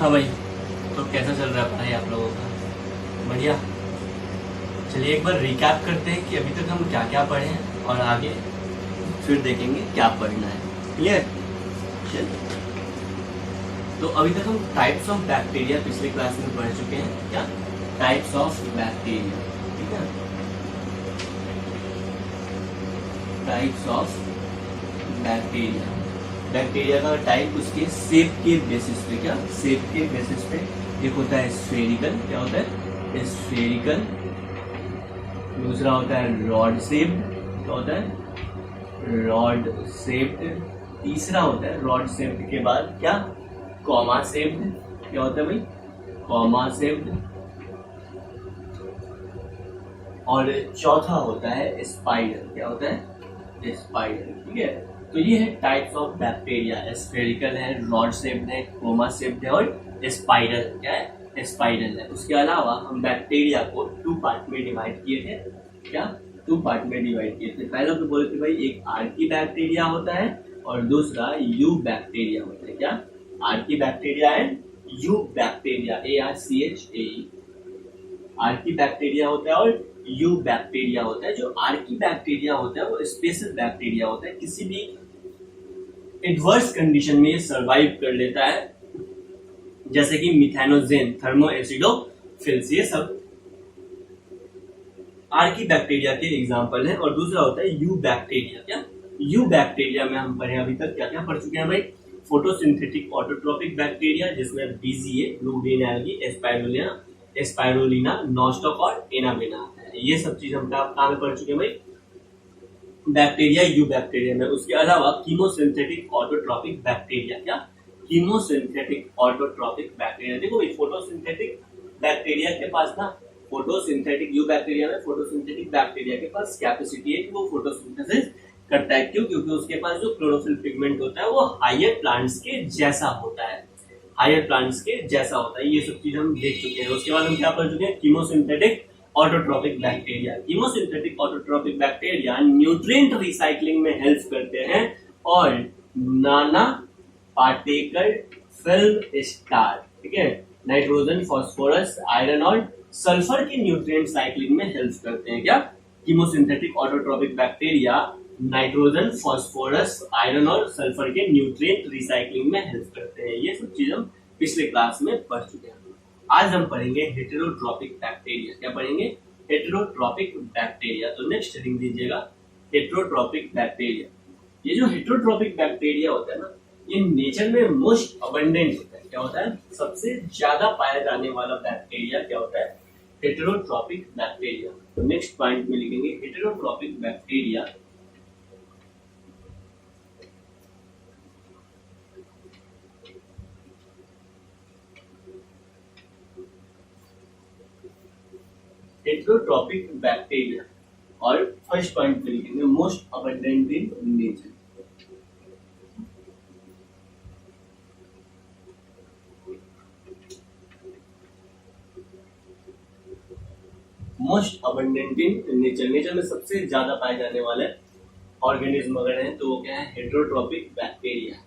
हाँ भाई, तो कैसा चल रहा है पढ़ाई आप लोगों का? बढ़िया। चलिए एक बार रिकैप करते हैं कि अभी तक हम क्या क्या पढ़े हैं और आगे फिर देखेंगे क्या पढ़ना है। क्लियर? चलिए, तो अभी तक हम टाइप्स ऑफ बैक्टीरिया पिछले क्लास में पढ़ चुके हैं। क्या? Types of bacteria. ठीक है, टाइप्स ऑफ बैक्टीरिया। बैक्टीरिया का टाइप उसके शेप के बेसिस पे, क्या शेप के बेसिस पे, एक होता है स्फेरिकल, क्या होता है स्फेरिकल, दूसरा होता है रॉड शेप्ड, क्या होता है रॉड शेप्ड, तीसरा होता है रॉड शेप्ड के बाद क्या कॉमा शेप्ड, क्या होता है भाई कॉमा शेप्ड, और चौथा होता है स्पाइरल, क्या होता है स्पाइरल। ठीक है, तो ये है टाइप्स ऑफ बैक्टीरिया। स्फेरिकल है, रॉड शेप्ड है, कोमा शेप्ड है और स्पाइरल, क्या है स्पाइरल है। उसके अलावा हम बैक्टीरिया को 2 पार्ट में डिवाइड किए थे। क्या 2 पार्ट में डिवाइड किए थे? पहले तो बोले थे भाई एक आर्की बैक्टीरिया होता है और दूसरा यू बैक्टीरिया होता है। क्या Archie bacteria and you bacteria, ARCHAE। Archie bacteria होता है और यू बैक्टीरिया होता है। जो आर्की बैक्टीरिया होता है वो स्पेशल बैक्टीरिया होता है, किसी भी एडवर्स कंडीशन में सरवाइव कर लेता है, जैसे कि मिथेनोजेन, थर्मोएसिडोफिल्स, ये सब आर्की बैक्टीरिया के एग्जांपल हैं। और दूसरा होता है यू बैक्टीरिया। क्या यू बैक्टीरिया में हम पढ़े अभी तक क्या क्या पढ़ चुके हैं भाई? फोटोसिंथेटिक ऑटोट्रोपिक बैक्टीरिया, जिसमें BGA, blue green algae, spirulina, nostoc और एनाबेना आता है। ये सब चीज हम कहाँ में पढ़ चुके हैं भाई? बैक्टीरिया यू बैक्टीरिया में। उसके अलावा कीमोसिंथेटिक ऑटोट्रोपिक बैक्टीरिया। क्या कीमोसिंथेटिक ऑटोट्रोपिक बैक्टीरिया? देखो भाई, फोटोसिंथेटिक बैक्टीरिया के पास ना, फोटोसिंथेटिक यू बैक्टीरिया में फोटोसिंथेटिक बैक्टीरिया के पास कैपेसिटी है कि वो फोटोसिंथेसिस करता है। क्यों? क्योंकि उसके पास जो क्लोरोफिल पिगमेंट होता है वो हायर प्लांट्स के जैसा होता है, हायर प्लांट्स के जैसा होता है। ये सब चीज हम देख चुके हैं। उसके बाद हम क्या पढ़ चुके हैं? Chemosynthetic autotrophic bacteria. Chemosynthetic autotrophic bacteria nutrient recycling में हेल्प करते हैं और नाना पार्टिकल फिल्म स्टार, ठीक है, नाइट्रोजन, फास्फोरस, आयरन और सल्फर के न्यूट्रिएंट साइक्लिंग में हेल्प करते हैं। क्या chemosynthetic autotrophic bacteria nitrogen, phosphorus, iron और सल्फर के न्यूट्रिएंट रिसाइकलिंग में हेल्प करते हैं। ये सब चीज हम पिछले क्लास में पढ़ चुके हैं। आज हम पढ़ेंगे हेटेरोट्रॉपिक बैक्टीरिया। क्या पढ़ेंगे? Heterotrophic bacteria. तो नेक्स्ट हेडिंग दीजिएगा हेटेरोट्रॉपिक बैक्टीरिया। ये जो हेटेरोट्रॉपिक बैक्टीरिया होता है ना, ये नेचर में मोस्ट अबंडेंट होता है। क्या होता है? सबसे ज्यादा पाया जाने वाला बैक्टीरिया क्या होता है? Heterotrophic bacteria. तो नेक्स्ट पॉइंट में लिखेंगे हेटेरोट्रॉपिक बैक्टीरिया हेटेरोट्रॉपिक बैक्टीरिया, और फर्स्ट पॉइंट में लिखेंगे most abundant in nature. Most abundant in nature, nature में सबसे ज्यादा पाए जाने वाले ऑर्गेनिज्म अगर हैं तो वो क्या है? Heterotrophic bacteria.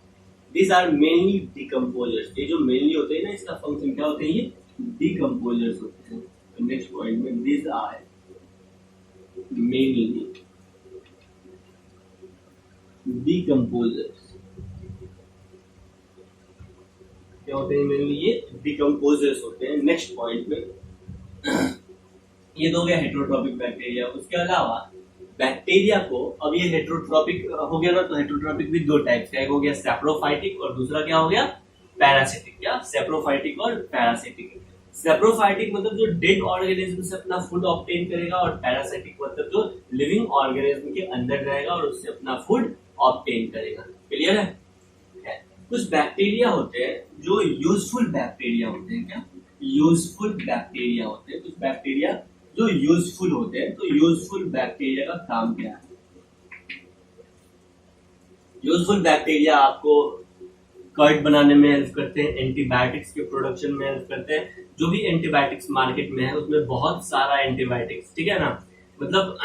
These are mainly decomposers. ये जो मेनली होते हैं ना, इसका फंक्शन क्या होते हैं? ये डिकम्पोजर्स होते हैं। तो नेक्स्ट पॉइंट में दीज आर मेनली डिकम्पोजर्स। क्या होते हैं? मेनली ये डिकम्पोजर्स होते हैं। नेक्स्ट पॉइंट में ये तो हो गया हेटेरोट्रॉपिक बैक्टीरिया। उसके अलावा बैक्टीरिया को, अब ये हेटेरोट्रॉपिक हो गया ना, तो हेटेरोट्रॉपिक भी 2 टाइप्स का, एक हो गया सैप्रोफाइटिक और दूसरा क्या हो गया? पैरासिटिक। क्या सैप्रोफाइटिक और पैरासिटिक? सैप्रोफाइटिक मतलब जो डेड ऑर्गेनिज्म से अपना फूड ऑब्टेन करेगा, और पैरासिटिक मतलब जो लिविंग ऑर्गेनिज्म के अंदर रहेगा और उससे अपना फूड ऑब्टेन करेगा। क्लियर है? कुछ बैक्टीरिया होते हैं जो यूजफुल बैक्टीरिया होते हैं। क्या यूजफुल बैक्टीरिया होते हैं? कुछ बैक्टीरिया जो यूजफुल होते हैं। तो यूजफुल बैक्टीरिया का काम क्या है? यूजफुल बैक्टीरिया आपको कर्ड बनाने में हेल्प करते हैं, एंटीबायोटिक्स के प्रोडक्शन में हेल्प करते हैं। जो भी एंटीबायोटिक्स मार्केट में है उसमें बहुत सारा एंटीबायोटिक्स, ठीक है ना, मतलब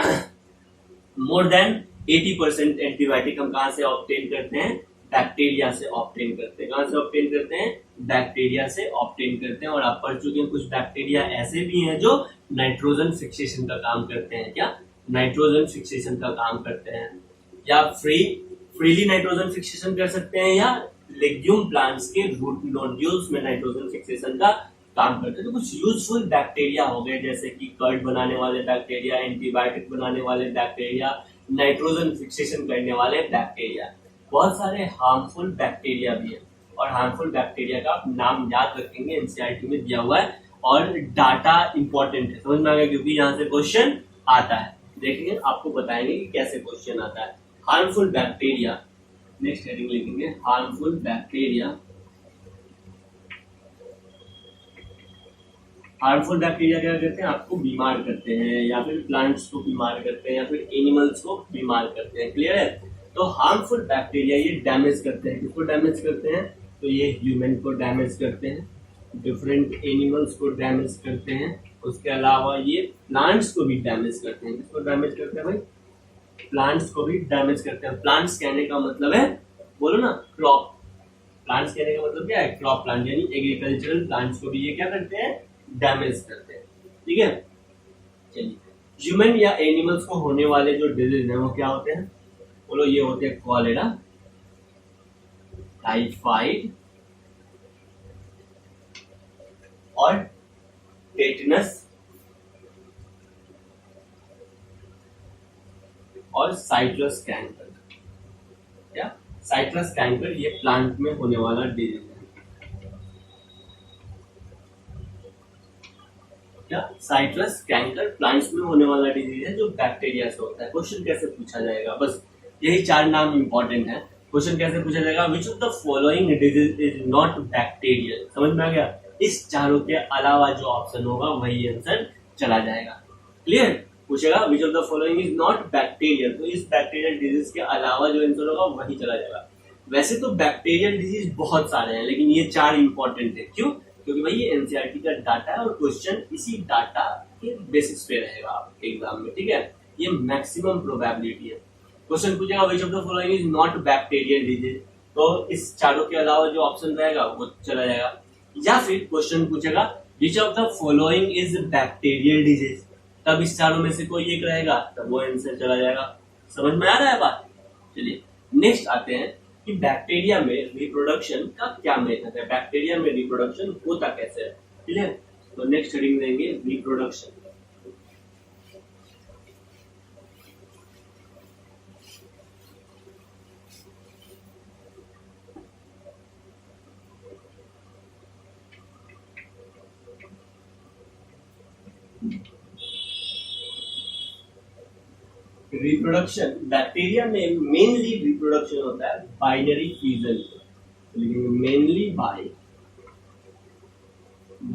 मोर देन 80% एंटीबायोटिक हम कहां से ऑब्टेन करते हैं? बैक्टीरिया से ऑब्टेन करते हैं। कहां से ऑब्टेन करते हैं? बैक्टीरिया से ऑब्टेन करते हैं। और आप पढ़ चुके हैं कुछ बैक्टीरिया ऐसे भी हैं जो नाइट्रोजन फिक्सेशन का काम करते हैं। क्या? नाइट्रोजन फिक्सेशन का काम करते हैं, या फ्रीली नाइट्रोजन फिक्सेशन कर सकते हैं, या लेग्यूम प्लांट्स के रूट नोड्यूल्स में नाइट्रोजन फिक्सेशन का काम करते हैं। तो कुछ यूजफुल बैक्टीरिया हो गए जैसे कि कर्ड बनाने वाले बैक्टीरिया, एंटीबायोटिक बनाने वाले बैक्टीरिया, नाइट्रोजन फिक्सेशन करने वाले बैक्टीरिया। बहुत सारे हार्मफुल बैक्टीरिया भी है, और हार्मफुल बैक्टीरिया का आप नाम याद रखेंगे, एनसीईआरटी में दिया हुआ है। और डाटा इंपॉर्टेंट है, समझ में आ गया, क्योंकि यहाँ से क्वेश्चन आता है। देखेंगे, आपको बताएंगे कि कैसे क्वेश्चन आता है। हार्मफुल बैक्टीरिया, नेक्स्ट हेडिंग लिखेंगे हार्मफुल बैक्टीरिया। हार्मफुल बैक्टीरिया क्या करते हैं? आपको बीमार करते हैं, या फिर प्लांट्स को बीमार करते हैं, या फिर एनिमल्स को बीमार करते हैं। क्लियर है? तो हार्मफुल बैक्टीरिया ये डैमेज करते हैं। किसको डैमेज करते हैं? तो ये ह्यूमन को डैमेज करते हैं, डिफरेंट एनिमल्स को डैमेज करते हैं, उसके अलावा ये प्लांट्स को भी डैमेज करते हैं। किसको डैमेज करते हैं भाई? प्लांट्स को भी डैमेज करते हैं। प्लांट्स कहने का मतलब है, बोलो ना, क्रॉप। प्लांट्स कहने का मतलब क्या है? क्रॉप प्लांट, यानी एग्रीकल्चरल प्लांट्स को भी ये क्या करते हैं? डैमेज करते हैं। ठीक है, चलिए, ह्यूमन या एनिमल्स को होने वाले जो डिजीज हैं वो क्या होते हैं? बोलो, ये होते हैं कॉलेरा, टाइफाइड और टेटनस और साइट्रस कैंकर। क्या? साइट्रस कैंकर ये प्लांट में होने वाला डिजीज है। क्या? साइट्रस कैंकर प्लांट्स में होने वाला डिजीज है जो बैक्टीरिया से होता है। क्वेश्चन कैसे पूछा जाएगा? बस यही 4 नाम इंपॉर्टेंट है। क्वेश्चन कैसे पूछा जाएगा? Which of the following disease is not bacterial. समझ में आ गया? इस चारों के अलावा जो ऑप्शन होगा वही आंसर चला जाएगा। क्लियर? पूछेगा which of the following is not bacterial, तो इस बैक्टीरियल डिजीज के अलावा जो आंसर होगा वही चला जाएगा। वैसे तो बैक्टीरियल डिजीज बहुत सारे हैं, लेकिन ये 4 इंपॉर्टेंट है। क्यों? क्योंकि भाई ये एनसीईआरटी का डाटा है और क्वेश्चन इसी डाटा के बेसिस पे रहेगा आपके एग्जाम में। ठीक है, ये मैक्सिमम प्रोबेबिलिटी है। क्वेश्चन पूछेगा which of the following is not bacterial disease, तो इस चारों के अलावा जो ऑप्शन रहेगा वो चला जाएगा। या फिर क्वेश्चन पूछेगा which of the following is bacterial disease, तब इस चारों में से कोई एक रहेगा, तब वो आंसर चला जाएगा। समझ में आ रहा है बात? चलिए नेक्स्ट आते हैं कि बैक्टीरिया में रिप्रोडक्शन का क्या मेथड है, बैक्टीरिया में रिप्रोडक्शन होता कैसे है। क्लियर? तो नेक्स्ट हेडिंग देंगे रिप्रोडक्शन। रिप्रोडक्शन बैक्टीरिया में मेनली रिप्रोडक्शन होता है binary fusion, mainly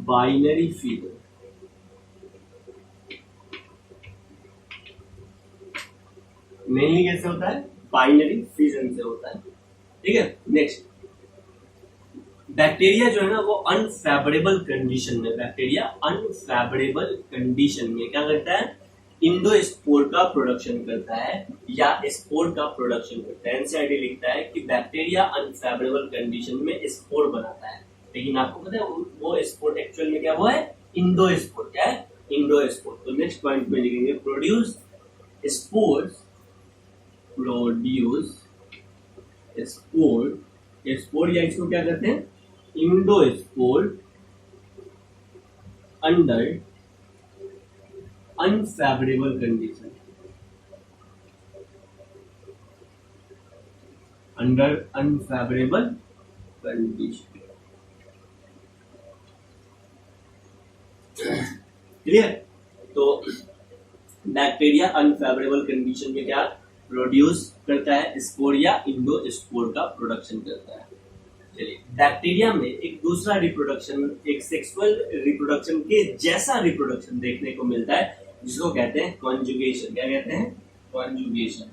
binary fusion. Mainly कैसे होता है? बाइनरी फ्यूजन से होता है। ठीक है, नेक्स्ट बैक्टीरिया जो है ना वो अनफेवरेबल कंडीशन में, बैक्टीरिया अनफेवरेबल कंडीशन में क्या करता है? इंडोस्पोर का प्रोडक्शन करता है या स्पोर का प्रोडक्शन करता है। एनसीईआरटी लिखता है कि बैक्टीरिया अनफेवरेबल कंडीशन में स्पोर बनाता है, लेकिन आपको पता है वो स्पोर एक्चुअल में क्या वो है? इंडोस्पोर। क्या है? इंडोस्पोर। तो नेक्स्ट पॉइंट में लिखेंगे produce spores, produce spore, spore या इसको क्या कहते हैं? Endospore under unfavourable condition, under unfavourable condition. Clear? तो बैक्टीरिया अनफेवरेबल कंडीशन में क्या प्रोड्यूस करता है? स्पोर या इंडोस्पोर का प्रोडक्शन करता है। चलिए, बैक्टीरिया में एक दूसरा रिप्रोडक्शन, एक सेक्सुअल रिप्रोडक्शन के जैसा रिप्रोडक्शन देखने को मिलता है जिसको कहते हैं कॉन्जुगेशन। क्या कहते हैं? कॉन्जुगेशन।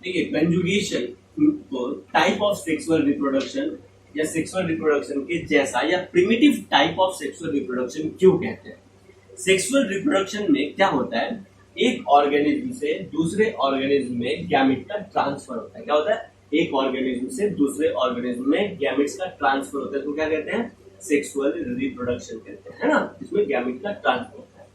ठीक है, कॉन्जुगेशन को टाइप ऑफ सेक्सुअल रिप्रोडक्शन या सेक्सुअल रिप्रोडक्शन के जैसा या primitive type of sexual reproduction क्यों कहते हैं? सेक्सुअल रिप्रोडक्शन में क्या होता है? एक ऑर्गेनिज्म से दूसरे ऑर्गेनिज्म में गैमेट का ट्रांसफर होता है। क्या होता है? एक ऑर्गेनिज्म से दूसरे ऑर्गेनिज्म में गैमेट्स का ट्रांसफर होता है तो क्या कहते हैं, सेक्सुअल रिप्रोडक्शन कहते हैं, है ना, इसमें गैमेट का ट्रांसफर होता है।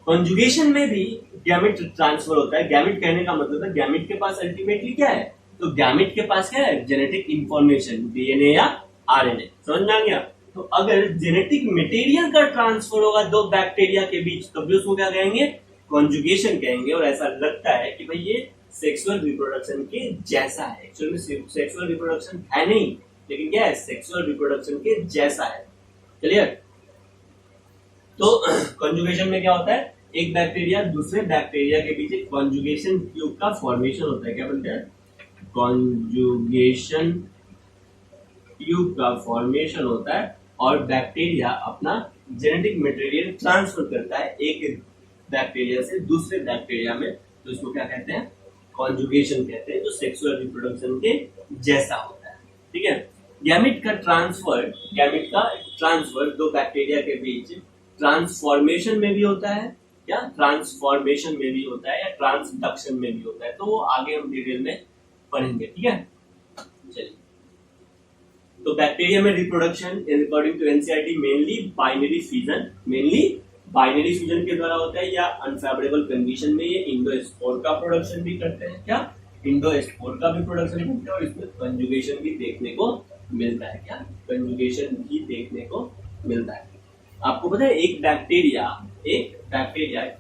कॉन्जुगेशन में भी गैमेट ट्रांसफर होता है। गैमेट कहने का मतलब है गैमेट के पास अल्टीमेटली क्या है, तो गैमेट के पास क्या है, जेनेटिक इंफॉर्मेशन, डीएनए या आरएनए, समझ में आ गया। तो अगर जेनेटिक मटेरियल का ट्रांसफर होगा दो बैक्टीरिया के बीच तब भी उसको क्या कहेंगे, कॉन्जुगेशन कहेंगे। और ऐसा लगता है कि भाई ये सेक्सुअल रिप्रोडक्शन के जैसा है, एक्चुअली सेक्सुअल रिप्रोडक्शन है नहीं, लेकिन क्या है, सेक्सुअल रिप्रोडक्शन के जैसा है। क्लियर। तो कॉन्जुगेशन में क्या होता है, एक बैक्टीरिया दूसरे बैक्टीरिया के बीच एक कॉन्जुगेशन ट्यूब का फॉर्मेशन होता है। क्या बोलते हैं, कॉन्जुगेशन ट्यूब का फॉर्मेशन होता है और बैक्टीरिया अपना जेनेटिक मटेरियल ट्रांसफर करता है एक बैक्टीरिया से दूसरे बैक्टीरिया में, तो इसको क्या कहते हैं, कॉन्जुगेशन कहते हैं, जो सेक्सुअल रिप्रोडक्शन के जैसा होता है। ठीक है। गैमेट का ट्रांसफर दो बैक्टीरिया के बीच ट्रांसफॉर्मेशन में भी होता है, क्या ट्रांसफॉर्मेशन में भी होता है या ट्रांसडक्शन में भी होता है, तो वो आगे हम डिटेल में पढ़ेंगे। ठीक है, चलिए। तो बैक्टीरिया में reproduction according to NCERT mainly binary fission के द्वारा होता है या अनफेवरेबल कंडीशन में ये इंडोस्पोर का प्रोडक्शन भी करते हैं, क्या इंडोस्पोर का भी प्रोडक्शन करते हैं, और इसमें कंजुगेशन भी देखने को मिलता है, क्या कंजुगेशन भी देखने को मिलता है। आपको पता है एक बैक्टीरिया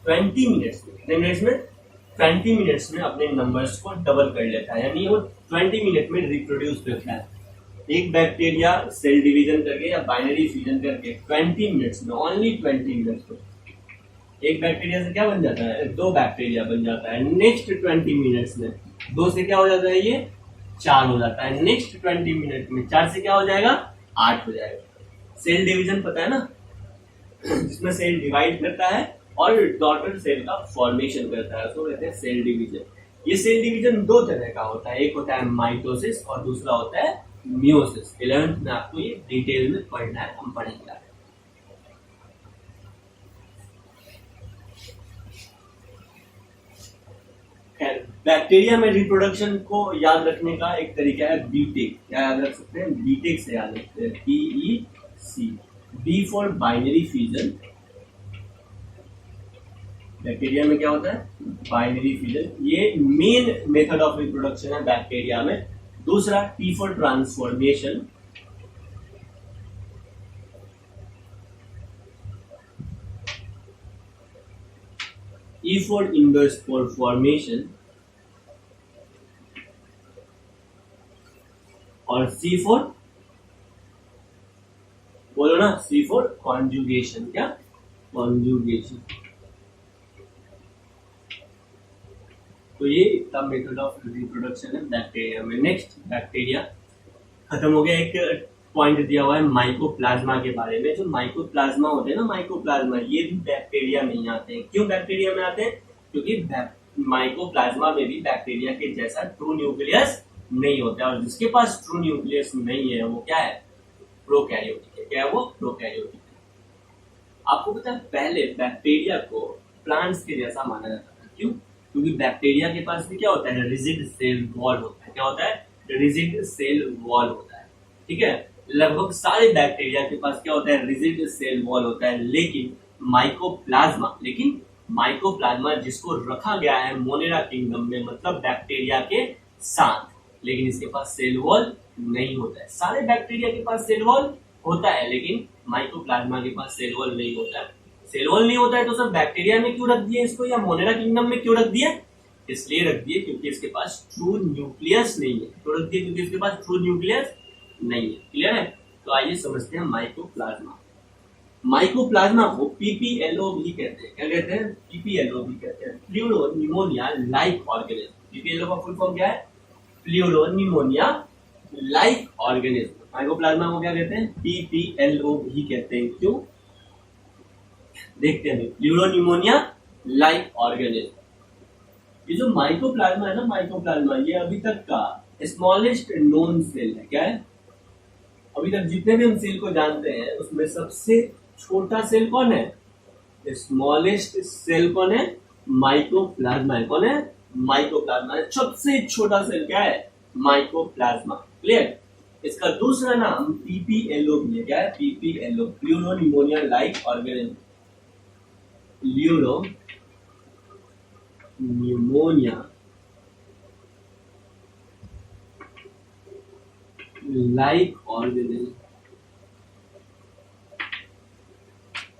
20 मिनट्स में, कितने मिनट्स में, 20 मिनट्स में अपने नंबर्स को डबल कर लेता है, यानी वो 20 मिनट में रिप्रोड्यूस करता है। एक बैक्टीरिया सेल डिवीजन करके या बाइनरी फ्यूजन करके 20 मिनट्स में, ओनली 20 मिनट्स में एक बैक्टीरिया से क्या बन जाता है, दो बैक्टीरिया बन जाता है। नेक्स्ट 20 मिनट्स में दो से क्या हो जाता है, ये 4 हो जाता है। नेक्स्ट 20 मिनट में 4 से क्या हो जाएगा, 8 हो जाएगा। सेल डिवीजन पता है ना, जिसमें सेल डिवाइड करता है और डॉटर सेल का फॉर्मेशन करता है, उसको कहते हैं सेल डिवीजन। ये सेल डिवीजन दो तरह का होता है, एक होता है माइटोसिस और दूसरा होता है मियोसिस। 11th में आपको ये डिटेल में पढ़ना है, हम पढ़ेंगे। बैक्टीरिया में रिप्रोडक्शन को याद रखने का एक तरीका है बीटेक। क्या याद रख सकते हैं, बीटेक से याद रखते हैं, PEC, B for binary fusion. Bacteria में क्या होता है, बाइनरी फ्यूजन, ये मेन मेथड ऑफ रिप्रोडक्शन है बैक्टीरिया में। दूसरा T for transformation, E for endospore formation और सी फॉर, बोलो ना, सी फॉर कॉन्जुगेशन। क्या, कॉन्जुगेशन। तो ये इतना मेथड ऑफ रिप्रोडक्शन है बैक्टीरिया में। नेक्स्ट, बैक्टीरिया खत्म हो गया। एक पॉइंट दिया हुआ है माइकोप्लाज्मा के बारे में। जो माइकोप्लाज्मा होते हैं ना, माइकोप्लाज्मा, ये भी बैक्टीरिया में ही आते हैं। क्यों बैक्टीरिया में आते हैं, क्योंकि माइकोप्लाज्मा में भी बैक्टीरिया के जैसा ट्रू न्यूक्लियस नहीं होता है, और जिसके पास ट्रू न्यूक्लियस नहीं है वो क्या है, प्रोकैरियोटिक है। क्या है वो, प्रोकैरियोटिक है। आपको पता है पहले बैक्टीरिया को प्लांट्स के जैसा माना जाता था। क्यों, क्योंकि बैक्टीरिया के पास भी क्या होता है, रिजिड सेल वॉल होता है। क्या होता है, रिजिड सेल वॉल होता है। ठीक है, लगभग सारे बैक्टीरिया के पास क्या होता है, रिजिड सेल वॉल होता है। लेकिन माइकोप्लाज्मा जिसको रखा गया है मोनेरा किंगडम में, मतलब बैक्टीरिया के साथ, लेकिन इसके पास सेल वॉल नहीं होता है। सारे बैक्टीरिया के पास सेल वॉल होता है, लेकिन माइकोप्लाज्मा के पास सेल वॉल नहीं होता है। सेल वॉल नहीं होता है तो सर बैक्टीरिया में क्यों रख दिए इसको, या मोनेरा किंगडम में क्यों रख दिए, इसलिए रख दिए क्योंकि इसके पास ट्रू न्यूक्लियस नहीं है। क्यों रख दिए, क्योंकि इसके पास ट्रू न्यूक्लियस नहीं है। क्लियर है। तो आइए समझते हैं माइकोप्लाज्मा। माइकोप्लाज्मा को पीपीएलओ भी कहते हैं। क्या कहते हैं, पीपीएलओ भी कहते हैं, fluoro pneumonia like organism. PPLO का फुल फॉर्म क्या है, fluoro pneumonia like organism. Mycoplasma को क्या कहते हैं, पीपीएलओ भी कहते हैं। क्यों, देखते हैं। Fluoro pneumonia like organism. ये जो माइकोप्लाज्मा है ना, माइकोप्लाज्मा ये अभी तक का स्मॉलेस्ट नोन सेल है। क्या है, अभी तक जितने भी हम सेल को जानते हैं उसमें सबसे छोटा सेल कौन है, स्मॉलेस्ट सेल कौन है, माइकोप्लाज्मा है। कौन है, माइकोप्लाज्मा है। सबसे छोटा सेल क्या है, माइकोप्लाज्मा। क्लियर। इसका दूसरा नाम पीपीएलओ भी है। क्या है? PPLO, pleuro pneumonia like organism. Pleuro pneumonia like organism.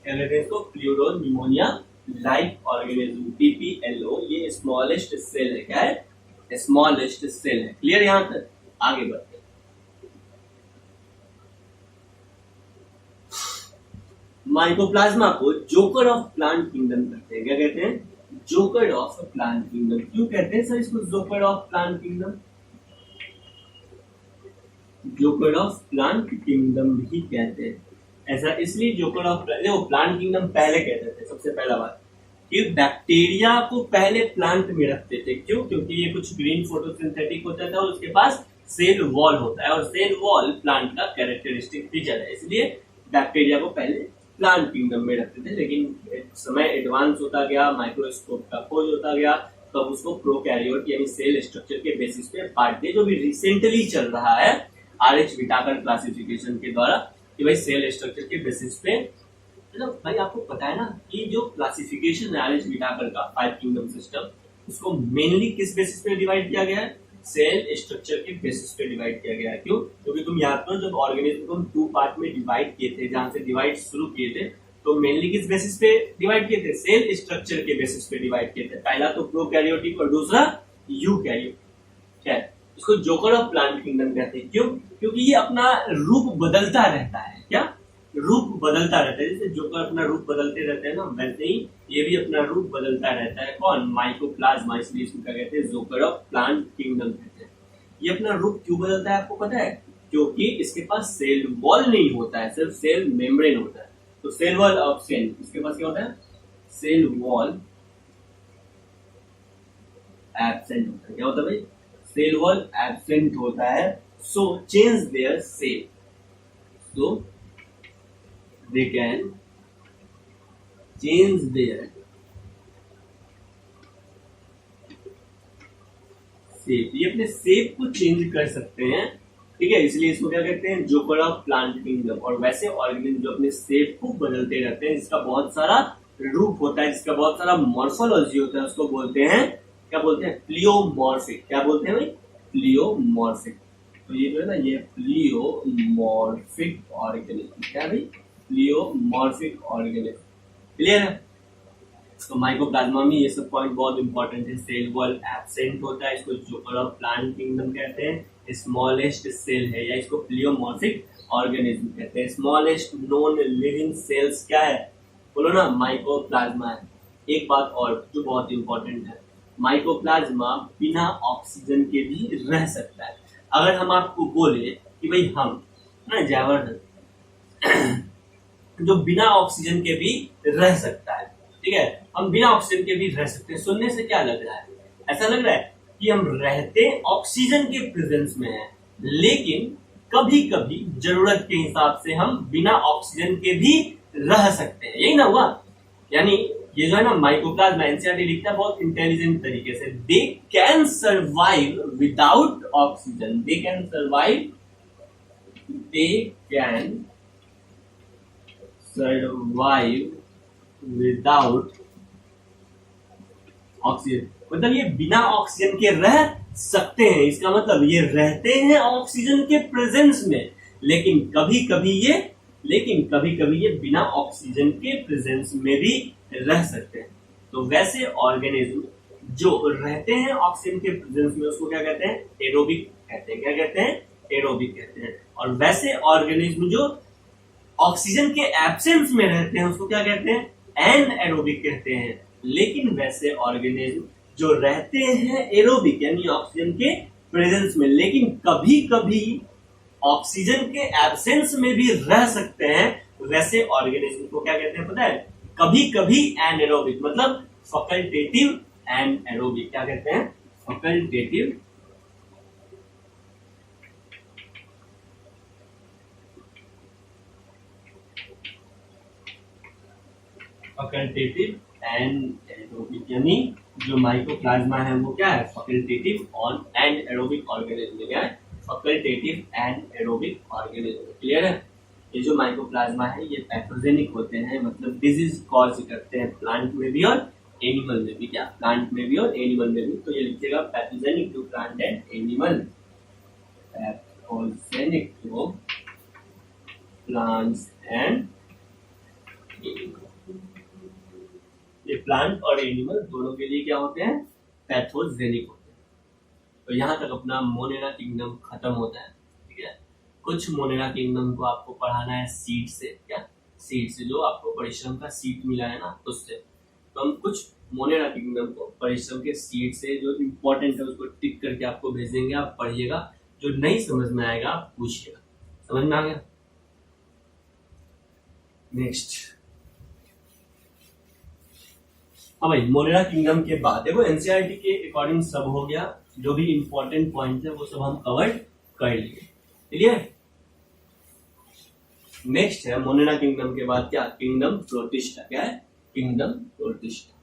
क्या कहते हैं इसको? Pleuro pneumonia like organism, PPLO. ये स्मॉलेस्ट सेल है। क्या है? स्मॉलेस्ट सेल है। क्लियर यहां तक? आगे बढ़ते हैं। माइकोप्लाज्मा को जोकर ऑफ प्लांट किंगडम कहते हैं। क्या कहते हैं? Joker of plant kingdom. क्यों कहते हैं सर इसको joker of plant kingdom? Joker of plant kingdom भी कहते हैं। ऐसा इसलिए जोकर ऑफ प्लांट किंगडम पहले कहते थे। सबसे पहला बात कि बैक्टीरिया को पहले प्लांट में रखते थे। क्यों? क्योंकि ये कुछ ग्रीन फोटोसिंथेटिक होता था और उसके पास सेल वॉल होता है, और सेल वॉल प्लांट का कैरेक्टरिस्टिक फीचर है। इसलिए बैक्टीरिया को पहले प्लांट किंगडम में रखते थे। लेकिन समय एडवांस होता गया, माइक्रोस्कोप का खोज होता गया, तब उसको प्रोकैरियोट यानी सेल स्ट्रक्चर के बेसिस पे बांट दिया, जो भी रिसेंटली चल रहा है आरएच विटाकर क्लासिफिकेशन के द्वारा, कि भाई सेल स्ट्रक्चर के बेसिस पे। मतलब भाई आपको पता है ना कि जो क्लासिफिकेशन है आरएच विटाकर का 5 किंगडम सिस्टम, उसको मेनली किस बेसिस पे डिवाइड किया गया है? सेल स्ट्रक्चर के बेसिस पे डिवाइड किया गया है। क्यों? क्योंकि तुम याद करो जब ऑर्गेनिज्म को हम 2 पार्ट में डिवाइड किए थे, जहां से डिवाइड शुरू किए थे, तो मेनली किस बेसिस पे डिवाइड किए थे? सेल स्ट्रक्चर के बेसिस पे डिवाइड किए थे। पहला तो प्रोकैरियोटिक और दूसरा यूकैरियोटिक। है इसको जोकर ऑफ प्लांट किंगडम कहते हैं। क्यों? क्योंकि ये अपना रूप बदलता रहता है। क्या? रूप बदलता रहता है। जैसे जोकर अपना रूप बदलते रहते हैं ना, वैसे ही ये भी अपना रूप बदलता रहता है। कौन? माइकोप्लाज्मा। इसलिए इसको क्या कहते हैं? जोकर ऑफ प्लांट किंगडम कहते हैं। ये अपना रूप क्यों बदलता है आपको पता है? क्योंकि इसके पास सेल वॉल नहीं होता है, सिर्फ सेल मेम्ब्रेन होता है। तो सेल वॉल एब्सेंट, इसके पास क्या होता है? सेल वॉल एब्सेंट होता है। क्या होता है भाई? सेल वॉल एब्सेंट होता है। So change their cell, so they can change their shape. ये अपने शेप को चेंज कर सकते हैं। ठीक है, इसलिए इसको क्या कहते हैं? Joker of plant kingdom. और वैसे ऑर्गेनिज्म जो अपने शेप को बदलते रहते हैं, जिसका बहुत सारा रूप होता है, जिसका बहुत सारा मॉर्फोलॉजी होता है, उसको बोलते हैं, क्या बोलते हैं? प्लियोमॉर्फिक। क्या बोलते हैं भाई? प्लियोमॉर्फिक। तो ये जो है ना, ये प्लियोमॉर्फिक ऑर्गेनिज्म। क्या भाई? Pleomorphic organism. क्लियर है? तो माइकोप्लाज्मा में ये सब पॉइंट बहुत इंपॉर्टेंट है। सेल वॉल एब्सेंट होता है, इसको जोकर ऑफ प्लांट किंगडम कहते हैं। स्मॉलेस्ट सेल है, या इसको प्लियोमॉर्फिक ऑर्गेनिज्म कहते हैं। स्मॉलेस्ट नोन लिविंग सेल्स क्या है? बोलो ना, माइकोप्लाज्मा है। एक बात और जो बहुत इंपॉर्टेंट है, माइकोप्लाज्मा बिना ऑक्सीजन के भी रह सकता है। अगर हम आपको बोले कि भाई हम ना जयवर्धन जो बिना ऑक्सीजन के भी रह सकता है, ठीक है, हम बिना ऑक्सीजन के भी रह सकते हैं। सुनने से क्या लग रहा है? ऐसा लग रहा है कि हम रहते ऑक्सीजन के प्रेजेंस में हैं, लेकिन कभी कभी जरूरत के हिसाब से हम बिना ऑक्सीजन के भी रह सकते हैं। यही ना हुआ? यानी ये जो है ना, माइकोप्लाज्मा, एनसीईआरटी लिखता है बहुत इंटेलिजेंट तरीके से, they can survive without oxygen. They can survive, they can survive without oxygen. मतलब ये बिना ऑक्सीजन के रह सकते हैं। इसका मतलब ये रहते हैं ऑक्सीजन के प्रेजेंस में, लेकिन कभी कभी ये बिना ऑक्सीजन के प्रेजेंस में भी रह सकते हैं। तो वैसे ऑर्गेनिज्म जो रहते हैं ऑक्सीजन के प्रेजेंस में, उसको क्या कहते हैं? एरोबिक कहते हैं। क्या कहते हैं? एरोबिक कहते हैं। और वैसे ऑर्गेनिज्म जो ऑक्सीजन के एब्सेंस में रहते हैं, उसको क्या कहते हैं? एनएरोबिक कहते हैं। लेकिन वैसे ऑर्गेनिज्म जो रहते हैं एरोबिक यानी ऑक्सीजन के प्रेजेंस में, लेकिन कभी कभी ऑक्सीजन के एब्सेंस में भी रह सकते हैं, वैसे ऑर्गेनिज्म को क्या कहते हैं पता है? कभी कभी एनएरोबिक, मतलब फैकल्टेटिव एनएरोबिक। क्या कहते हैं? फैकल्टेटिव फैकल्टेटिव एनएरोबिक, यानी जो माइकोप्लाज्मा है वो क्या है, फैकल्टेटिव और एनएरोबिक ऑर्गेनिज्म। क्या है, फैकल्टेटिव एनएरोबिक ऑर्गेनिज्म। क्लियर है। ये जो माइकोप्लाज्मा है ये पैथोजेनिक होते हैं, मतलब डिजीज कॉज करते हैं प्लांट में भी और एनिमल में भी। क्या, प्लांट में भी और एनिमल में भी। तो ये लिखिएगा pathogenic to plant and animal, pathogenic to plants and animal. ये प्लांट और एनिमल दोनों के लिए क्या होते हैं, पैथोजेनिक होते हैं। तो यहाँ तक अपना मोनेरा किंगडम खत्म होता है। ठीक है, कुछ मोनेरा किंगडम को आपको पढ़ाना है सीड से। क्या, सीड से, जो आपको परिश्रम का सीड मिला है ना उससे। तो हम कुछ मोनेरा किंगडम को परिश्रम के सीड से, जो इम्पोर्टेंट है उसको टिक करके आपको भेजेंगे, आप पढ़िएगा। जो नहीं समझ में आएगा आप पूछिएगा। समझ में आ गया। नेक्स्ट, हाँ भाई, मोनेरा किंगडम के बाद देखो एनसीईआरटी के अकॉर्डिंग सब हो गया। जो भी इंपॉर्टेंट पॉइंट है वो सब हम कवर कर लिए। क्लियर। नेक्स्ट है मोनेरा किंगडम के बाद क्या, किंगडम प्रोटिस्टा। क्या है, kingdom protista.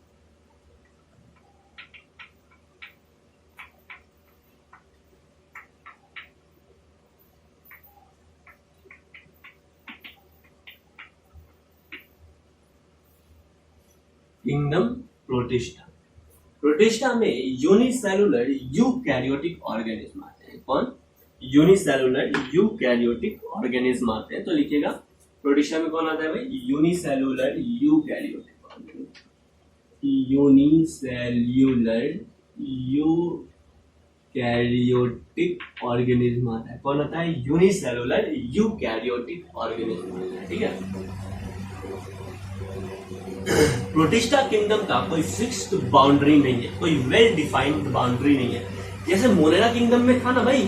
Kingdom protista. Protista में यूनिसेलुलर यूकैरियोटिक ऑर्गेनिज्म आते हैं। कौन, यूनिसेलुलर यूकैरियोटिक ऑर्गेनिज्म आते हैं। तो लिखिएगा प्रोटिस्टा में कौन आता है भाई, unicellular eukaryotic organism. Unicellular eukaryotic organism आता है। कौन आता है, यूनिसेलुलर यूकैरियोटिक ऑर्गेनिज्म। ठीक है। प्रोटिस्टा किंगडम का कोई फिक्स्ड बाउंड्री नहीं है, कोई वेल डिफाइंड बाउंड्री नहीं है। जैसे मोनेरा किंगडम में था ना भाई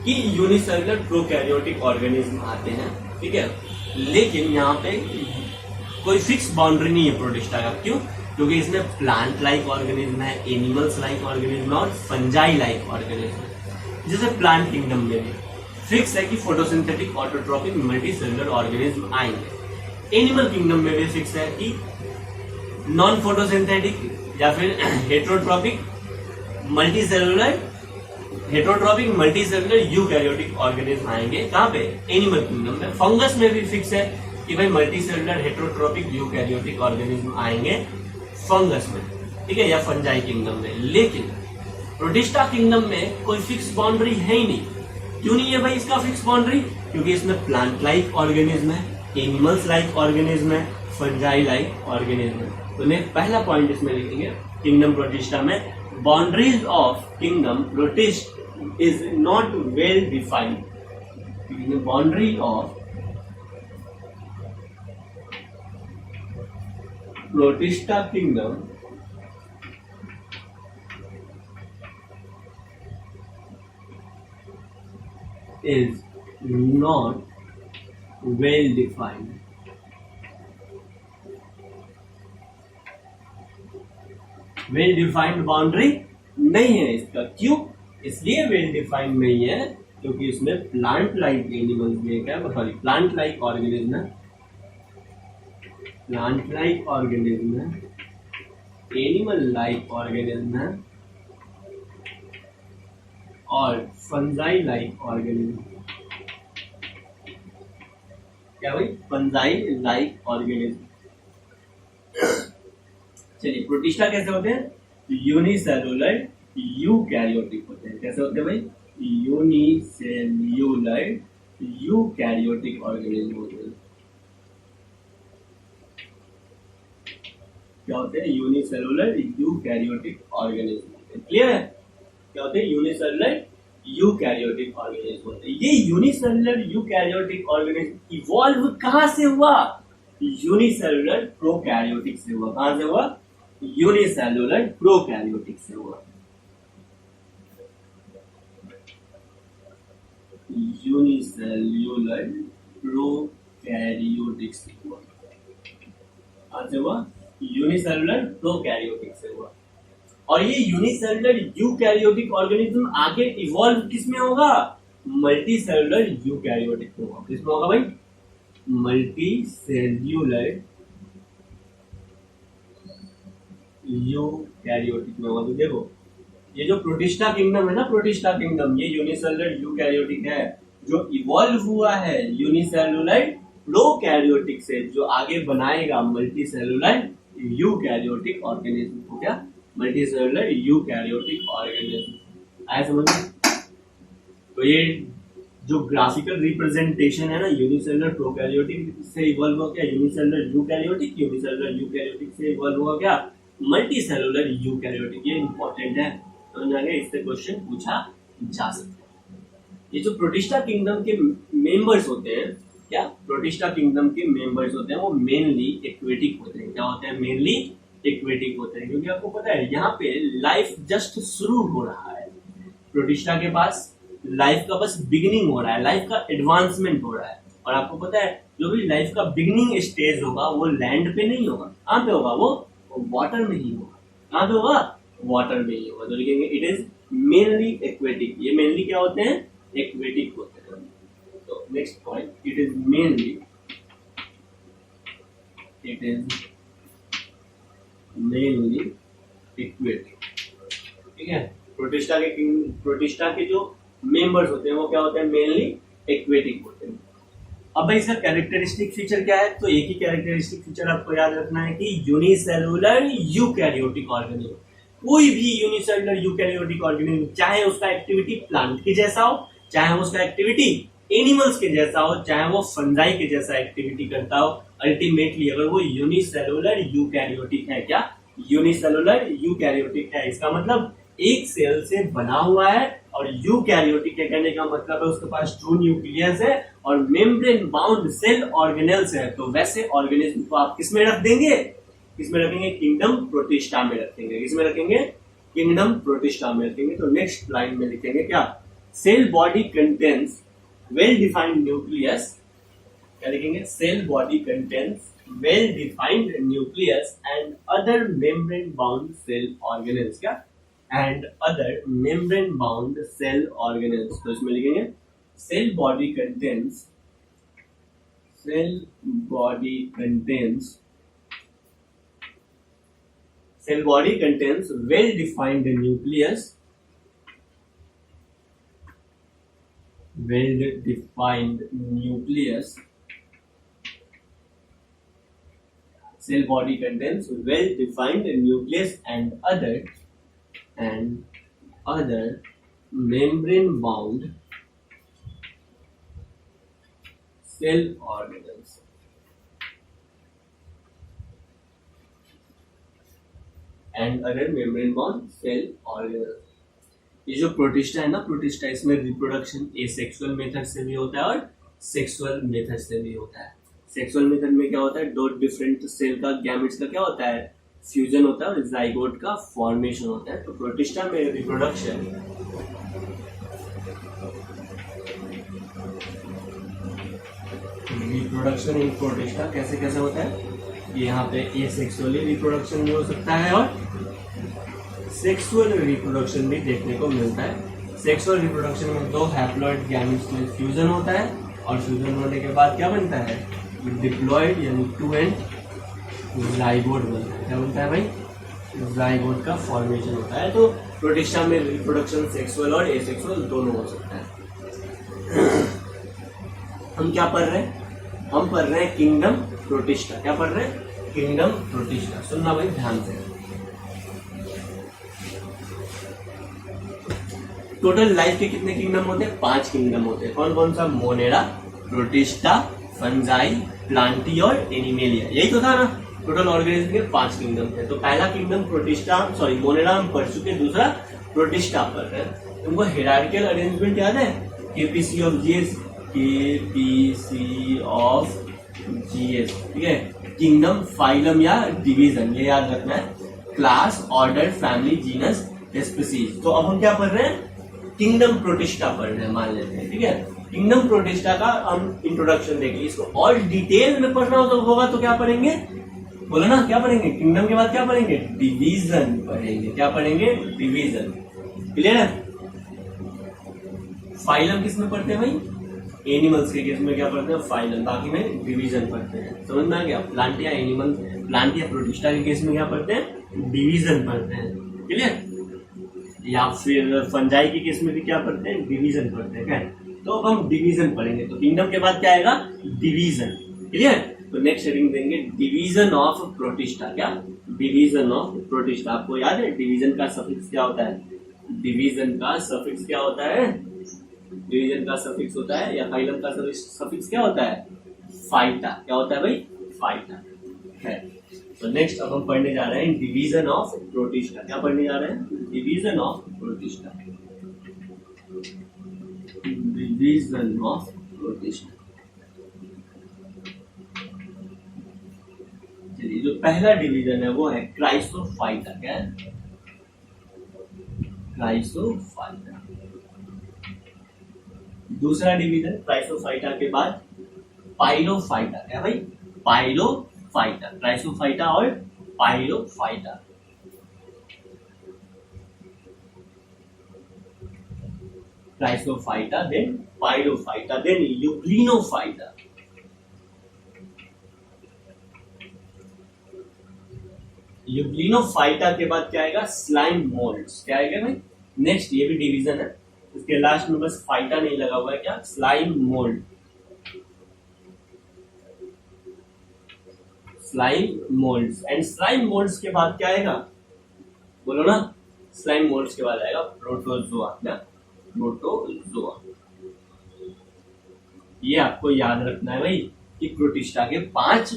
कि यूनिसेलुलर प्रोकैरियोटिक ऑर्गेनिज्म आते हैं। ठीक है, लेकिन यहाँ पे कोई फिक्स बाउंड्री नहीं है प्रोटिस्टा का। क्यों, क्योंकि इसमें प्लांट लाइक ऑर्गेनिज्म है, एनिमल्स लाइक ऑर्गेनिज्म और फंजाई लाइक ऑर्गेनिज्म है। जैसे प्लांट किंगडम में भी फिक्स है कि फोटोसिंथेटिक ऑटोट्रॉपिक मल्टीसेलुलर ऑर्गेनिज्म आएंगे। एनिमल किंगडम में भी फिक्स है कि नॉन फोटोसिंथेटिक या फिर हेट्रोट्रॉपिक मल्टीसेलुलर यूकैरियोटिक ऑर्गेनिज्म आएंगे। कहाँ पे, एनिमल किंगडम में। फंगस में भी फिक्स है कि भाई मल्टीसेलुलर हेट्रोट्रॉपिक यूकैरियोटिक ऑर्गेनिज्म आएंगे फंगस में। ठीक है, या फंजाई किंगडम में। लेकिन प्रोटिस्टा किंगडम में कोई फिक्स बाउंड्री है ही नहीं। क्यों नहीं है भाई इसका फिक्स बाउंड्री, क्योंकि इसमें प्लांट लाइक ऑर्गेनिज्म है, एनिमल्स लाइक ऑर्गेनिज्म है, फंजाई लाइक ऑर्गेनिज्म है। तो पहला पॉइंट इसमें लिखेंगे किंगडम प्रोटिस्टा में, boundaries of kingdom protist is not well defined. Boundary of protista kingdom is not well defined. Well defined boundary नहीं है इसका। क्यों, इसलिए वेल डिफाइंड नहीं है क्योंकि इसमें प्लांट लाइक एनिमल्स में क्या, सॉरी प्लांट लाइक ऑर्गेनिज्म है, प्लांट लाइक ऑर्गेनिज्म है, एनिमल लाइक ऑर्गेनिज्म है और फंजाई लाइक ऑर्गेनिज्म। क्या भाई, फंजाई लाइक ऑर्गेनिज्म। चलिए, प्रोटिस्टा कैसे होते हैं, यूनिसेलुलर यूकैरियोटिक होते हैं। कैसे होते हैं भाई, यूनिसेल्युलर यूकैरियोटिक ऑर्गेनिज्म होते हैं। क्या होते हैं, यूनिसेलुलर यूकैरियोटिक ऑर्गेनिज्म। क्लियर है, क्या होते हैं, यूनिसेलुलर यूकैरियोटिक ऑर्गेनिज्म होते हैं। ये यूनिसेलुलर यूकैरियोटिक ऑर्गेनिज्म इवॉल्व कहां से हुआ, यूनिसेलुलर प्रोकैरियोटिक से हुआ। कहां से हुआ, यूनिसेलुलर प्रोकैरियोटिक से हुआ। यूनिसेल्युलर प्रोकैरियोटिक से हुआ। कहां से हुआ, यूनिसेलुलर प्रोकैरियोटिक से हुआ। और ये यूनिसेलुलर यूकैरियोटिक ऑर्गेनिज्म आगे इवॉल्व किसमें होगा, मल्टीसेलुलर यूकैरियोटिक में होगा। किसमें होगा भाई, मल्टीसेल्युलर यूकैरियोटिक में होगा। तो देखो ये जो प्रोटिस्टा किंगडम है ना, प्रोटिस्टा किंगडम, ये यूनिसेलुलर यूकैरियोटिक है। जो इवॉल्व हुआ है यूनिसेलुलर प्रोकैरियोटिक से, जो आगे बनाएगा मल्टीसेलुलर यूकैरियोटिक ऑर्गेनिज्म को, क्या मल्टीसेलुलर यूकैरियोटिक ऑर्गेनिज्म। आया समझ में? तो ये जो ग्राफिकल रिप्रेजेंटेशन है ना, यूनिसेलुलर प्रोकैरियोटिक से इवॉल्व हो गया यूनिसेलुलर यूकैरियोटिक, यूनिसेलुलर यूकैरियोटिक से इवॉल्व हो गया मल्टीसेलुलर यूकैरियोटिक। ये इंपॉर्टेंट है, तो इससे क्वेश्चन पूछा जा सकता है। ये जो प्रोटिस्टा किंगडम के मेंबर्स होते हैं, क्या प्रोटिस्टा किंगडम के मेंबर्स होते हैं, वो मेनली एक्वेटिक होते हैं। क्या होते हैं? मेनली एक्वेटिक होते हैं, क्योंकि आपको पता है यहाँ पे लाइफ जस्ट शुरू हो रहा है। प्रोटिस्टा के पास लाइफ का बस बिगिनिंग हो रहा है, लाइफ का एडवांसमेंट हो रहा है। और आपको पता है जो भी लाइफ का बिगिनिंग स्टेज होगा वो लैंड पे नहीं होगा। कहाँ पे होगा? वो वाटर में ही होगा। कहाँ पे होगा? वाटर में ही होगा। तो लिखेंगे इट इज मेनली एक्वेटिक। ये मेनली क्या होते हैं? एक्वेटिक होते हैं। तो next point, it is mainly aquatic. ठीक है, प्रोटिस्टा के जो मेंबर्स होते हैं वो क्या होते हैं? मेनली एक्वेटिक होते हैं। अब भाई इसका कैरेक्टरिस्टिक फीचर क्या है? तो एक ही कैरेक्टरिस्टिक फीचर आपको याद रखना है कि यूनिसेलुलर यूकैरियोटिक ऑर्गेनिज्म। कोई भी यूनिसेलुलर यूकैरियोटिक ऑर्गेनिज्म, चाहे उसका एक्टिविटी प्लांट के जैसा हो, चाहे उसका एक्टिविटी एनिमल्स के जैसा हो, चाहे वो फंजाई के जैसा एक्टिविटी करता हो, अल्टीमेटली अगर वो यूनिसेलुलर यूकैरियोटिक है, क्या यूनिसेलुलर यूकैरियोटिक है, इसका मतलब एक सेल से बना हुआ है। और यूकैरियोटिक के कहने का मतलब है उसके पास 2 न्यूक्लियस है और मेम्ब्रेन बाउंड सेल ऑर्गेनेल्स है। तो वैसे ऑर्गेनिज्म को आप किसमें रख देंगे? किसमें रखेंगे? किंगडम प्रोटिस्टा में रखेंगे। किसमें रखेंगे? किंगडम प्रोटिस्टा में रखेंगे। तो नेक्स्ट लाइन में लिखेंगे क्या? Cell body contains well defined nucleus. क्या लिखेंगे? Cell body contains well defined nucleus and other membrane bound cell organelles. क्या? And other membrane bound cell organelles. तो इसमें लिखेंगे cell body contains well defined nucleus cell body contains well defined nucleus and other membrane bound cell organelles। And other membrane bound cell organelles. ये जो protista है ना, protista, इसमें reproduction asexual method से भी होता है और सेक्सुअल मेथड से भी होता है। सेक्सुअल मेथड में क्या होता है? 2 डिफरेंट सेल का गैमेट्स का क्या होता है? फ्यूजन होता है और जाइगोट का फॉर्मेशन होता है। तो प्रोटिस्टा में रिप्रोडक्शन इन प्रोटिस्टा कैसे कैसे होता है? यहाँ पे एसेक्सुअली रिप्रोडक्शन भी हो सकता है और सेक्सुअल रिप्रोडक्शन भी देखने को मिलता है। सेक्सुअल रिप्रोडक्शन में 2 हैप्लॉइड गैमेट्स में फ्यूजन होता है और फ्यूजन होने के बाद क्या बनता है? डिप्लॉइड यानी 2 एंड जाइगोट बनता है। क्या बनता है भाई? जाइगोट का फॉर्मेशन होता है। तो प्रोटिस्टा में रिप्रोडक्शन सेक्सुअल और एसेक्सुअल दोनों हो सकता है। हम क्या पढ़ रहे हैं? हम पढ़ रहे हैं किंगडम प्रोटिस्टा। क्या पढ़ रहे हैं? Kingdom protista. सुनना भाई ध्यान से। टोटल लाइफ के कितने किंगडम होते हैं? 5 किंगडम होते हैं। कौन कौन सा? मोनेरा, प्रोटिस्टा, फंजाई, प्लांटी और एनिमेलिया। यही तो था ना, टोटल ऑर्गेनिज्म के 5 किंगडम थे। तो पहला किंगडम मोनेरा हम पढ़ चुके, दूसरा प्रोटिस्टा पढ़ रहे हैं। तुमको हिरार्किकल अरेंजमेंट याद है? केपीसी ऑफ जीएस, ठीक है। किंगडम, फाइलम या डिवीजन, ये याद रखना है। Class, order, family, genus, species. तो अब हम क्या पढ़ रहे हैं? किंगडम प्रोटिस्टा पढ़ रहे हैं, मान लेते हैं। ठीक है, किंगडम प्रोटिस्टा का हम इंट्रोडक्शन देखेंगे। इसको और डिटेल में पढ़ना होगा तो क्या पढ़ेंगे? बोलो ना, क्या पढ़ेंगे? किंगडम के बाद क्या पढ़ेंगे? डिवीजन पढ़ेंगे। क्या पढ़ेंगे? डिवीजन। क्लियर है? फाइलम किस में पढ़ते हैं भाई? एनिमल्स के केस में क्या पढ़ते हैं? फाइलम। बाकी में डिवीजन पढ़ते हैं। समझ में आ गया? प्लांट या प्रोटिस्टा के केस में क्या पढ़ते हैं? डिवीजन पढ़ते हैं, क्लियर। या फिर फंजाई के केस में भी क्या पढ़ते हैं, डिवीजन पढ़ते हैं, क्या है? तो अब हम डिवीजन पढ़ेंगे, तो किंगडम के बाद क्या आएगा, डिवीजन, क्लियर। तो नेक्स्ट हेडिंग देंगे डिवीजन ऑफ प्रोटिस्टा, क्या, डिवीजन ऑफ प्रोटिस्टा। आपको याद है डिवीजन का सफिक्स क्या होता है, डिवीजन का सफिक्स क्या होता है, डिवीजन का सफिक्स होता है या फाइलम का सफिक्स क्या होता है, फाइटा, क्या होता है भाई, फाइटा है। तो नेक्स्ट अब हम पढ़ने जा रहे हैं डिवीजन ऑफ प्रोटिस्टा। क्या पढ़ने जा रहे हैं, division of protista, division of protista. चलिए, जो पहला डिवीजन है वो है क्राइसोफाइटा, क्या है, क्राइसोफाइटा। दूसरा डिवीजन क्राइसोफाइटा के बाद पाइलोफाइटा, क्या भाई, पाइलोफाइटा, क्राइसोफाइटा और pyrrophyta. Chrysophyta then pyrrophyta then euglenophyta. Euglenophyta के बाद क्या आएगा, स्लाइम मोल्ड्स, क्या आएगा भाई। नेक्स्ट ये भी डिवीजन है, इसके लास्ट में बस फाइटा नहीं लगा हुआ है, क्या, slime mould, slime moulds. And slime moulds के बाद क्या आएगा, बोलो ना, स्लाइम मोल्ड्स के बाद आएगा प्रोटोजोआ, क्या, प्रोटोजोआ। ये आपको याद रखना है भाई कि प्रोटिस्टा के 5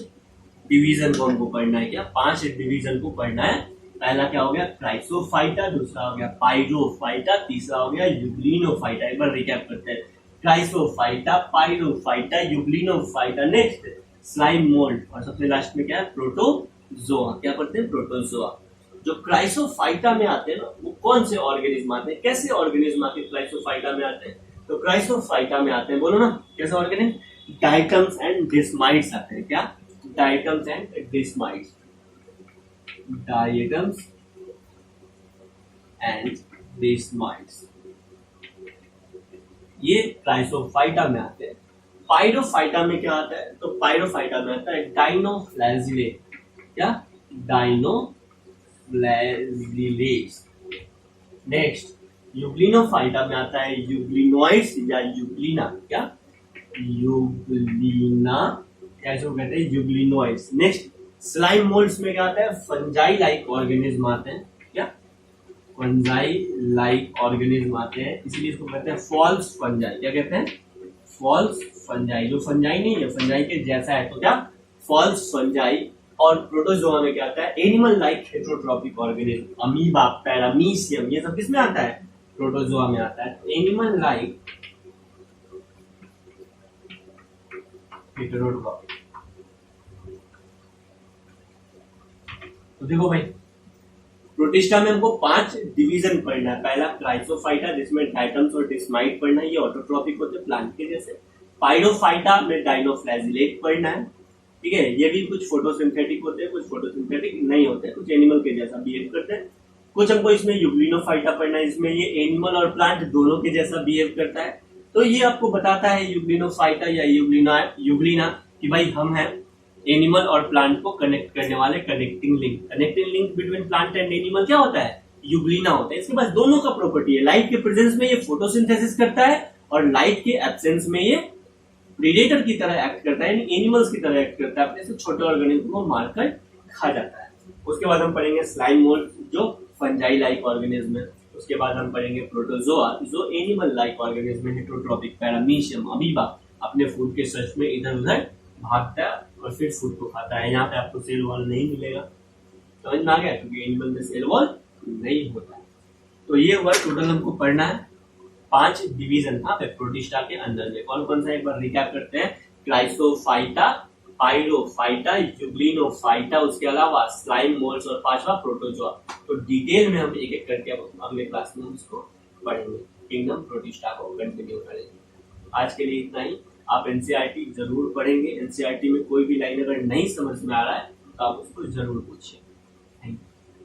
डिवीजन को हमको पढ़ना है, क्या, 5 डिवीजन को पढ़ना है। पहला क्या हो गया, क्राइसोफाइटा, दूसरा हो गया पाइलोफाइटा, तीसरा हो गया यूग्लिनोफाइटा। एक बार रिकैप करते हैं, क्राइसोफाइटा, पाइलोफाइटा, यूग्लिनोफाइटा, नेक्स्ट स्लाइम मोल्ड, और सबसे लास्ट में क्या है, प्रोटोजोआ। क्या पढ़ते हैं, प्रोटोजोआ। जो क्राइसोफाइटा में आते हैं ना, वो कौन से ऑर्गेनिज्म आते हैं, कैसे ऑर्गेनिज्म आते हैं क्राइसोफाइटा में आते हैं, तो क्राइसोफाइटा में आते हैं, बोलो ना, कैसे ऑर्गेनिज्म, डाइटम्स एंड डिस्माइड्स आते हैं, क्या, डाइटम्स एंड डिस्माइड्स, डाइटम्स एंड डिस्माइड्स, ये क्राइसोफाइटा में आते हैं। पाइरोफाइटा में क्या आता है, तो पाइरोफाइटा में आता है डाइनोफ्लैजिलेट, क्या, डाइनोफ्लैजिलेट्स। नेक्स्ट यूग्लिनोफाइटा में आता है यूग्लिनोइड्स या यूग्लिना, क्या, यूग्लिना, कैसे कहते हैं, यूग्लिनोइड्स। नेक्स्ट स्लाइम मोल्ड्स में क्या आता है, फंजाई लाइक ऑर्गेनिज्म आते हैं, क्या, फंजाई लाइक ऑर्गेनिज्म आते हैं, इसलिए इसको कहते हैं फॉल्स फंजाई। क्या कहते हैं, फॉल्स फंजाई, जो फंजाई नहीं है, फंजाई के जैसा है, तो क्या, फॉल्स फंजाई। और प्रोटोजोआ में क्या आता है, animal like heterotrophic organism, amoeba, paramecium, ये सब किसमें आता है, प्रोटोजोआ में आता है, एनिमल लाइक हेटरोट्रॉपिक। तो देखो भाई, प्रोटिस्टा में हमको 5 डिवीजन पढ़ना है। पहला क्राइसोफाइटा, जिसमें डाइटम्स और डिस्माइड पढ़ना है, ये ऑटोट्रॉपिक होते हैं प्लांट के जैसे। पाइरोफाइटा में डाइनोफ्लैजिलेट पढ़ना है, ठीक है, ये भी कुछ फोटोसिंथेटिक होते हैं, कुछ फोटोसिंथेटिक नहीं होते, कुछ एनिमल के जैसा बिहेव करते हैं। कुछ हमको इसमें यूग्लिनोफाइटा पढ़ना है, इसमें ये एनिमल और प्लांट दोनों के जैसा बिहेव करता है। तो ये आपको बताता है यूग्लिनोफाइटा या यूग्लिना कि भाई हम हैं एनिमल और प्लांट को कनेक्ट करने वाले connecting link. Connecting link between plant and animal क्या होता है, यूग्लिना होता है। इसके पास दोनों का प्रॉपर्टी है, लाइट के प्रेजेंस में ये फोटोसिंथेसिस करता है और लाइट के एब्सेंस में ये प्रीडेटर की तरह एक्ट करता है, यानी एनिमल्स की तरह एक्ट करता है, अपने से छोटे ऑर्गेनिज्म को मारकर खा जाता है। उसके बाद हम पढ़ेंगे स्लाइम मोल्ड, जो फंजाई लाइक ऑर्गेनिज्म है। उसके बाद हम पढ़ेंगे प्रोटोजोआ, जो एनिमल लाइक ऑर्गेनिज्म है, हेटरोट्रॉपिक, पैरामीशियम, अमीबा, अपने फूड के सर्च में इधर उधर भागता है और फिर फूड को खाता है। यहाँ पे आपको सेल वॉल नहीं मिलेगा, समझ में आ गया, क्योंकि एनिमल में सेल वॉल नहीं होता है। तो ये वर्ड टोटल हमको पढ़ना है, 5 डिवीजन था प्रोटिस्टा के अंदर में। कौन कौन सा, एक बार रिकैप करते हैं, क्राइसोफाइटा, पाइलोफाइटा, यूग्लिनोफाइटा, उसके अलावा स्लाइम मोल्ड्स और 5वां प्रोटोजोआ। तो डिटेल में हम एक एक करके अगले क्लास में उसको पढ़ेंगे, किंगडम प्रोटिस्टा को कंटिन्यू करेंगे। आज के लिए इतना ही। आप एनसीईआरटी जरूर पढ़ेंगे, एनसीईआरटी में कोई भी लाइन अगर नहीं समझ में आ रहा है तो आप उसको जरूर पूछिए।